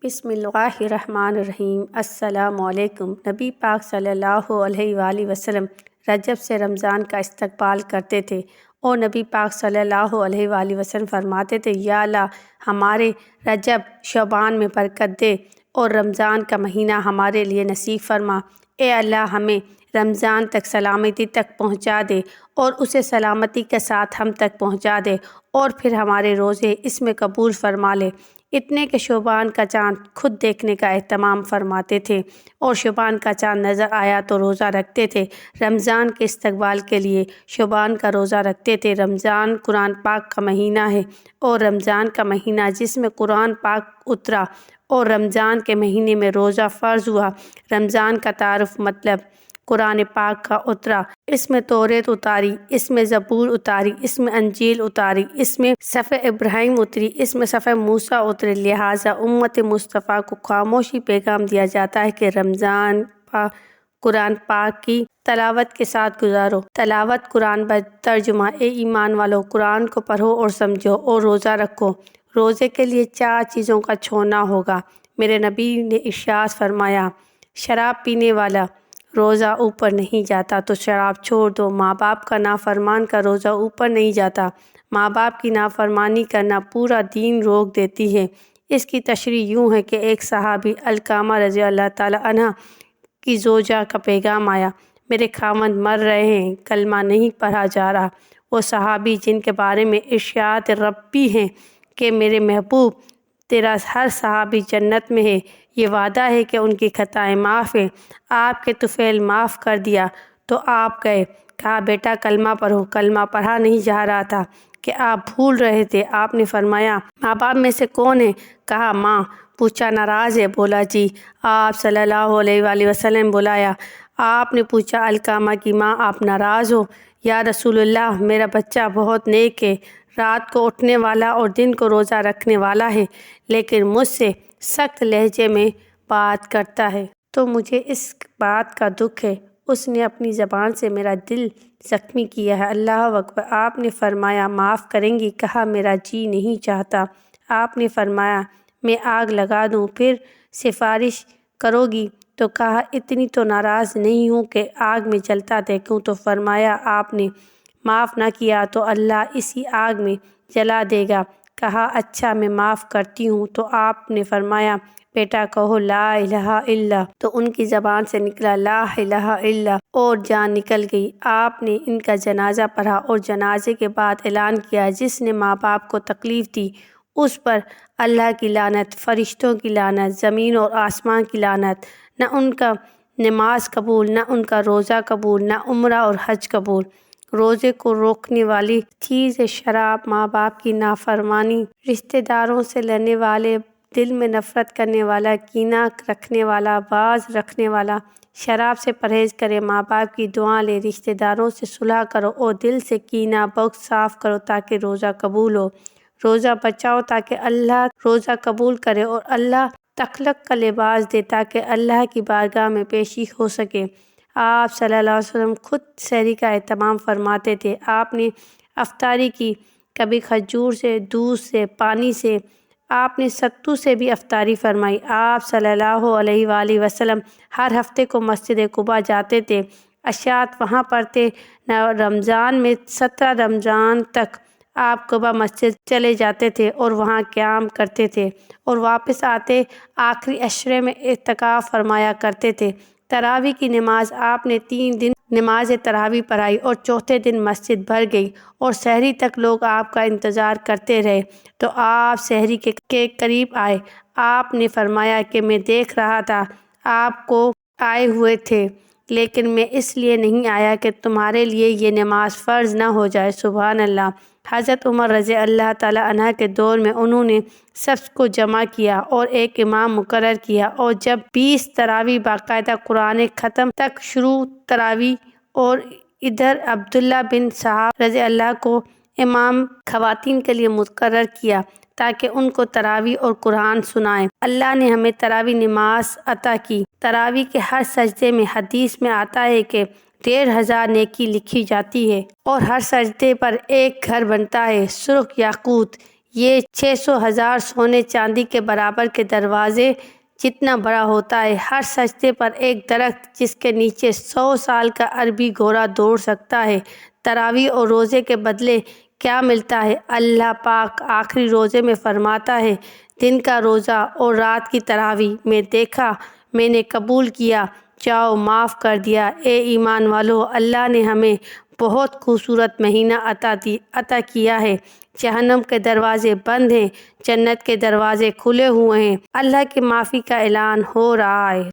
بسم اللہ الرحمن الرحیم۔ السلام علیکم۔ نبی پاک صلی اللہ علیہ وآلہ وسلم رجب سے رمضان کا استقبال کرتے تھے اور نبی پاک صلی اللہ علیہ وآلہ وسلم فرماتے تھے، یا اللہ ہمارے رجب شعبان میں برکت دے اور رمضان کا مہینہ ہمارے لیے نصیب فرما۔ اے اللہ ہمیں رمضان تک سلامتی تک پہنچا دے اور اسے سلامتی کے ساتھ ہم تک پہنچا دے اور پھر ہمارے روزے اس میں قبول فرما لے۔ اتنے کہ شعبان کا چاند خود دیکھنے کا اہتمام فرماتے تھے اور شعبان کا چاند نظر آیا تو روزہ رکھتے تھے۔ رمضان کے استقبال کے لیے شعبان کا روزہ رکھتے تھے۔ رمضان قرآن پاک کا مہینہ ہے اور رمضان کا مہینہ جس میں قرآن پاک اترا اور رمضان کے مہینے میں روزہ فرض ہوا۔ رمضان کا تعارف مطلب قرآن پاک کا اترا، اس میں توریت اتاری، اس میں زبور اتاری، اس میں انجیل اتاری، اس میں صحف ابراہیم اتری، اس میں صحف موسیٰ اترے۔ لہٰذا امت مصطفیٰ کو خاموشی پیغام دیا جاتا ہے کہ رمضان قرآن پاک کی تلاوت کے ساتھ گزارو۔ تلاوت قرآن ترجمہ، اے ایمان والو قرآن کو پڑھو اور سمجھو اور روزہ رکھو۔ روزے کے لیے 4 چیزوں کا چھوڑنا ہوگا۔ میرے نبی نے ارشاد فرمایا، شراب پینے والا روزہ اوپر نہیں جاتا تو شراب چھوڑ دو۔ ماں باپ کا نافرمان کا روزہ اوپر نہیں جاتا۔ ماں باپ کی نافرمانی کرنا پورا دین روک دیتی ہے۔ اس کی تشریح یوں ہے کہ ایک صحابی علقمہ رضی اللہ تعالیٰ عنہ کی زوجہ کا پیغام آیا، میرے خاوند مر رہے ہیں، کلمہ نہیں پڑھا جا رہا۔ وہ صحابی جن کے بارے میں ارشاد ربی ہیں کہ میرے محبوب تیرا ہر صحابی جنت میں ہے، یہ وعدہ ہے کہ ان کی خطائیں معاف ہیں، آپ کے طفیل معاف کر دیا۔ تو آپ گئے، کہا بیٹا کلمہ پڑھو۔ کلمہ پڑھا نہیں جا رہا تھا کہ آپ بھول رہے تھے۔ آپ نے فرمایا، ماں باپ میں سے کون ہے؟ کہا ماں۔ پوچھا ناراض ہے؟ بولا جی۔ آپ صلی اللہ علیہ وآلہ وسلم بلایا۔ آپ نے پوچھا علقمہ کی ماں آپ ناراض ہو؟ یا رسول اللہ میرا بچہ بہت نیک ہے، رات کو اٹھنے والا اور دن کو روزہ رکھنے والا ہے، لیکن مجھ سے سخت لہجے میں بات کرتا ہے تو مجھے اس بات کا دکھ ہے۔ اس نے اپنی زبان سے میرا دل زخمی کیا ہے۔ اللہ اکبر۔ آپ نے فرمایا معاف کریں گی؟ کہا میرا جی نہیں چاہتا۔ آپ نے فرمایا میں آگ لگا دوں پھر سفارش کرو گی؟ تو کہا اتنی تو ناراض نہیں ہوں کہ آگ میں جلتا دیکھوں۔ تو فرمایا آپ نے معاف نہ کیا تو اللہ اسی آگ میں جلا دے گا۔ کہا اچھا میں معاف کرتی ہوں۔ تو آپ نے فرمایا بیٹا کہو لا الہ الا، تو ان کی زبان سے نکلا لا الہ الا اور جان نکل گئی۔ آپ نے ان کا جنازہ پڑھا اور جنازے کے بعد اعلان کیا، جس نے ماں باپ کو تکلیف دی اس پر اللہ کی لعنت، فرشتوں کی لعنت، زمین اور آسمان کی لعنت۔ نہ ان کا نماز قبول، نہ ان کا روزہ قبول، نہ عمرہ اور حج قبول۔ روزے کو روکنے والی چیز شراب، ماں باپ کی نافرمانی، رشتہ داروں سے لڑنے والے، دل میں نفرت کرنے والا، کینہ رکھنے والا، باز رکھنے والا۔ شراب سے پرہیز کرے، ماں باپ کی دعا لے، رشتہ داروں سے صلح کرو اور دل سے کینہ بغض صاف کرو تاکہ روزہ قبول ہو۔ روزہ بچاؤ تاکہ اللہ روزہ قبول کرے اور اللہ تخلق کا لباس دے تاکہ اللہ کی بارگاہ میں پیشی ہو سکے۔ آپ صلی اللہ علیہ وسلم خود سحری کا اہتمام فرماتے تھے۔ آپ نے افطاری کی، کبھی کھجور سے، دودھ سے، پانی سے، آپ نے ستو سے بھی افطاری فرمائی۔ آپ صلی اللہ علیہ وآلہ وسلم ہر ہفتے کو مسجد قباء جاتے تھے، اشاعت وہاں پڑھتے۔ رمضان میں 17 رمضان تک آپ قباء مسجد چلے جاتے تھے اور وہاں قیام کرتے تھے اور واپس آتے آخری عشرے میں اعتکاف فرمایا کرتے تھے۔ تراویح کی نماز آپ نے 3 دن نماز تراویح پڑھائی اور چوتھے دن مسجد بھر گئی اور سحری تک لوگ آپ کا انتظار کرتے رہے تو آپ سحری کے قریب آئے۔ آپ نے فرمایا کہ میں دیکھ رہا تھا آپ کو آئے ہوئے تھے، لیکن میں اس لیے نہیں آیا کہ تمہارے لیے یہ نماز فرض نہ ہو جائے۔ سبحان اللہ۔ حضرت عمر رضی اللہ تعالیٰ عنہ کے دور میں انہوں نے سب کو جمع کیا اور ایک امام مقرر کیا، اور جب 20 تراویح باقاعدہ قرآن ختم تک شروع تراویح، اور ادھر عبداللہ بن صحاب رضی اللہ کو امام خواتین کے لیے مقرر کیا تاکہ ان کو تراویح اور قرآن سنائیں۔ اللہ نے ہمیں تراویح نماز عطا کی۔ تراویح کے ہر سجدے میں حدیث میں آتا ہے کہ 1500 نیکی لکھی جاتی ہے اور ہر سجدے پر ایک گھر بنتا ہے۔ سرخ یاقوت یہ 600,000 سونے چاندی کے برابر کے دروازے جتنا بڑا ہوتا ہے۔ ہر سجدے پر ایک درخت جس کے نیچے 100 سال کا عربی گھوڑا دوڑ سکتا ہے۔ تراویح اور روزے کے بدلے کیا ملتا ہے؟ اللہ پاک آخری روزے میں فرماتا ہے، دن کا روزہ اور رات کی تراویح میں دیکھا، میں نے قبول کیا، جاؤ معاف کر دیا۔ اے ایمان والو، اللہ نے ہمیں بہت خوبصورت مہینہ عطا کیا ہے۔ جہنم کے دروازے بند ہیں، جنت کے دروازے کھلے ہوئے ہیں۔ اللہ کی معافی کا اعلان ہو رہا ہے۔